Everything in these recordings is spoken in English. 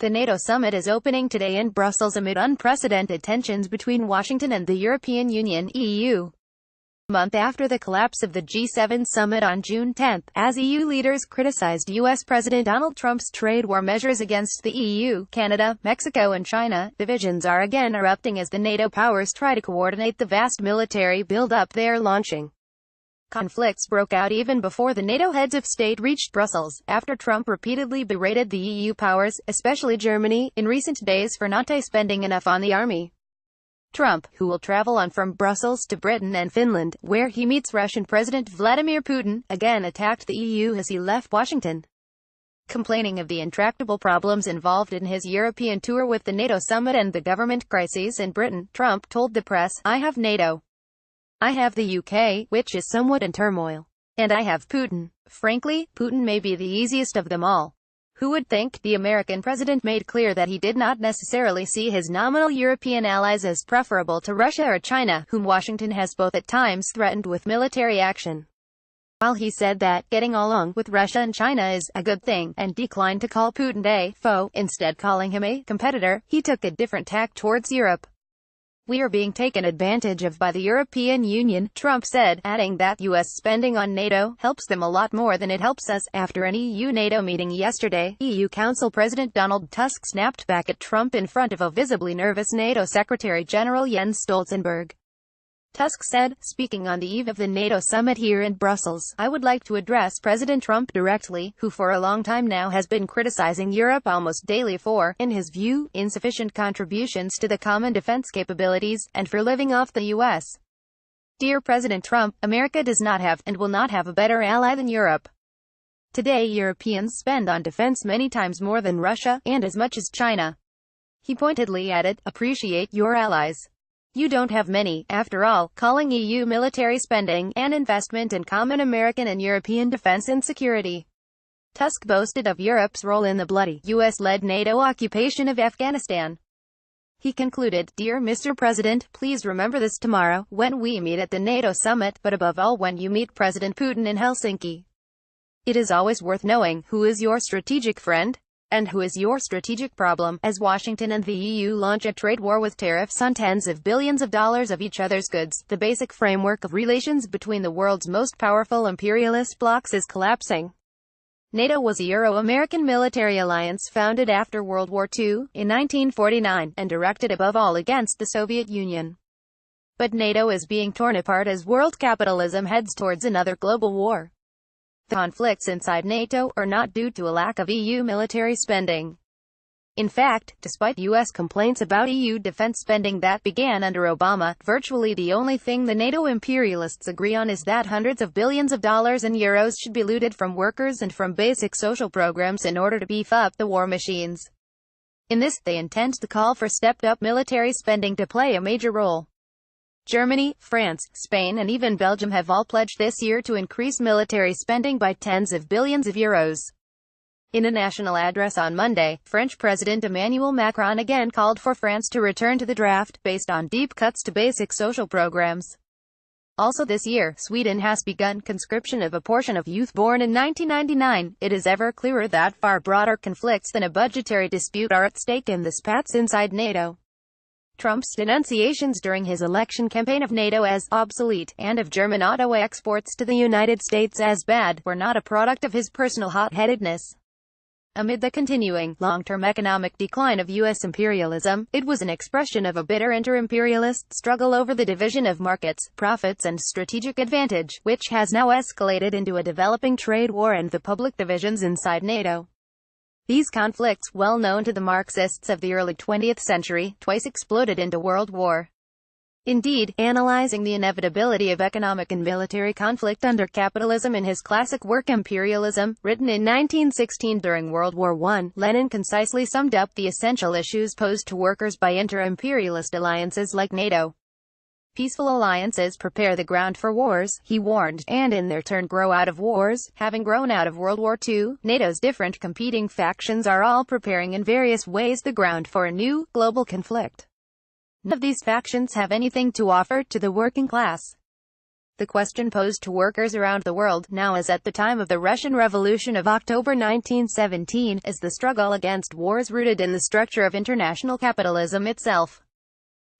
The NATO summit is opening today in Brussels amid unprecedented tensions between Washington and the European Union (EU). A month after the collapse of the G7 summit on June 10, as EU leaders criticized U.S. President Donald Trump's trade war measures against the EU, Canada, Mexico and China, divisions are again erupting as the NATO powers try to coordinate the vast military build-up they are launching. Conflicts broke out even before the NATO heads of state reached Brussels, after Trump repeatedly berated the EU powers, especially Germany, in recent days for not spending enough on the army. Trump, who will travel on from Brussels to Britain and Finland, where he meets Russian President Vladimir Putin, again attacked the EU as he left Washington. Complaining of the intractable problems involved in his European tour with the NATO summit and the government crises in Britain, Trump told the press, "I have NATO. I have the UK, which is somewhat in turmoil. And I have Putin. Frankly, Putin may be the easiest of them all." Who would think? The American president made clear that he did not necessarily see his nominal European allies as preferable to Russia or China, whom Washington has both at times threatened with military action. While he said that getting along with Russia and China is a good thing, and declined to call Putin a foe, instead calling him a competitor, he took a different tack towards Europe. "We are being taken advantage of by the European Union," Trump said, adding that U.S. spending on NATO helps them a lot more than it helps us. After an EU-NATO meeting yesterday, EU Council President Donald Tusk snapped back at Trump in front of a visibly nervous NATO Secretary-General Jens Stoltenberg. Tusk said, speaking on the eve of the NATO summit here in Brussels, "I would like to address President Trump directly, who for a long time now has been criticizing Europe almost daily for, in his view, insufficient contributions to the common defense capabilities, and for living off the U.S. Dear President Trump, America does not have, and will not have a better ally than Europe. Today Europeans spend on defense many times more than Russia, and as much as China." He pointedly added, "Appreciate your allies. You don't have many, after all," calling EU military spending an investment in common American and European defense and security. Tusk boasted of Europe's role in the bloody, US-led NATO occupation of Afghanistan. He concluded, "Dear Mr. President, please remember this tomorrow, when we meet at the NATO summit, but above all when you meet President Putin in Helsinki. It is always worth knowing who is your strategic friend, and who is your strategic problem, as Washington and the EU launch a trade war with tariffs on tens of billions of dollars of each other's goods. The basic framework of relations between the world's most powerful imperialist blocs is collapsing." NATO was a Euro-American military alliance founded after World War II, in 1949, and directed above all against the Soviet Union. But NATO is being torn apart as world capitalism heads towards another global war. The conflicts inside NATO are not due to a lack of EU military spending. In fact, despite U.S. complaints about EU defense spending that began under Obama, virtually the only thing the NATO imperialists agree on is that hundreds of billions of dollars and euros should be looted from workers and from basic social programs in order to beef up the war machines. In this, they intend to call for stepped-up military spending to play a major role. Germany, France, Spain and even Belgium have all pledged this year to increase military spending by tens of billions of euros. In a national address on Monday, French President Emmanuel Macron again called for France to return to the draft, based on deep cuts to basic social programs. Also this year, Sweden has begun conscription of a portion of youth born in 1999. It is ever clearer that far broader conflicts than a budgetary dispute are at stake in the spats inside NATO. Trump's denunciations during his election campaign of NATO as obsolete, and of German auto exports to the United States as bad, were not a product of his personal hot-headedness. Amid the continuing, long-term economic decline of U.S. imperialism, it was an expression of a bitter inter-imperialist struggle over the division of markets, profits and strategic advantage, which has now escalated into a developing trade war and the public divisions inside NATO. These conflicts, well known to the Marxists of the early 20th century, twice exploded into World War. Indeed, analyzing the inevitability of economic and military conflict under capitalism in his classic work Imperialism, written in 1916 during World War I, Lenin concisely summed up the essential issues posed to workers by inter-imperialist alliances like NATO. Peaceful alliances prepare the ground for wars, he warned, and in their turn grow out of wars. Having grown out of World War II, NATO's different competing factions are all preparing in various ways the ground for a new, global conflict. None of these factions have anything to offer to the working class. The question posed to workers around the world, now as at the time of the Russian Revolution of October 1917, is the struggle against wars rooted in the structure of international capitalism itself.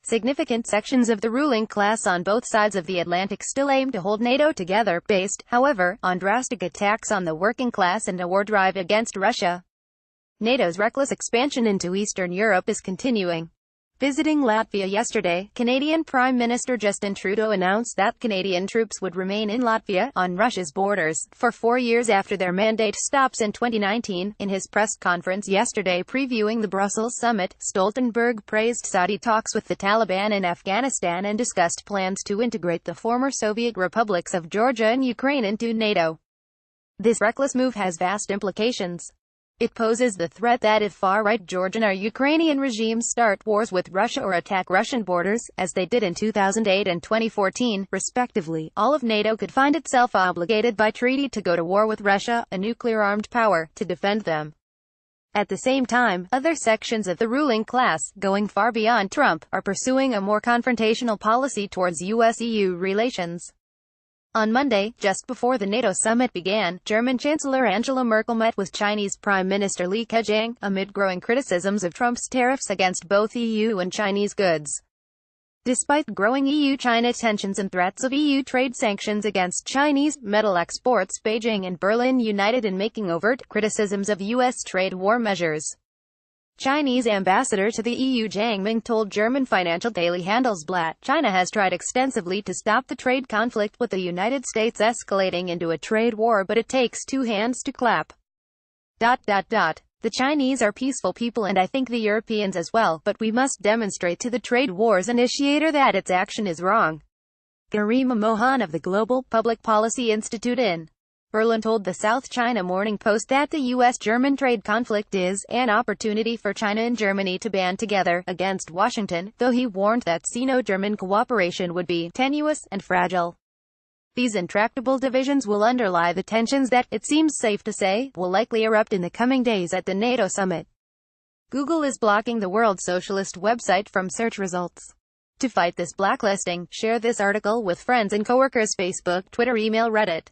Significant sections of the ruling class on both sides of the Atlantic still aim to hold NATO together, based, however, on drastic attacks on the working class and a war drive against Russia. NATO's reckless expansion into Eastern Europe is continuing. Visiting Latvia yesterday, Canadian Prime Minister Justin Trudeau announced that Canadian troops would remain in Latvia, on Russia's borders, for 4 years after their mandate stops in 2019. In his press conference yesterday previewing the Brussels summit, Stoltenberg praised Saudi talks with the Taliban in Afghanistan and discussed plans to integrate the former Soviet republics of Georgia and Ukraine into NATO. This reckless move has vast implications. It poses the threat that if far-right Georgian or Ukrainian regimes start wars with Russia or attack Russian borders, as they did in 2008 and 2014, respectively, all of NATO could find itself obligated by treaty to go to war with Russia, a nuclear-armed power, to defend them. At the same time, other sections of the ruling class, going far beyond Trump, are pursuing a more confrontational policy towards US-EU relations. On Monday, just before the NATO summit began, German Chancellor Angela Merkel met with Chinese Prime Minister Li Keqiang, amid growing criticisms of Trump's tariffs against both EU and Chinese goods. Despite growing EU-China tensions and threats of EU trade sanctions against Chinese metal exports, Beijing and Berlin united in making overt criticisms of US trade war measures. Chinese ambassador to the EU Zhang Ming told German financial daily Handelsblatt, China has tried extensively to stop the trade conflict with the United States escalating into a trade war, but it takes two hands to clap. The Chinese are peaceful people and I think the Europeans as well, but we must demonstrate to the trade wars initiator that its action is wrong. Garima Mohan of the Global Public Policy Institute in Berlin told the South China Morning Post that the U.S.-German trade conflict is an opportunity for China and Germany to band together against Washington, though he warned that Sino-German cooperation would be tenuous and fragile. These intractable divisions will underlie the tensions that, it seems safe to say, will likely erupt in the coming days at the NATO summit. Google is blocking the World Socialist website from search results. To fight this blacklisting, share this article with friends and coworkers. Facebook, Twitter, email, Reddit.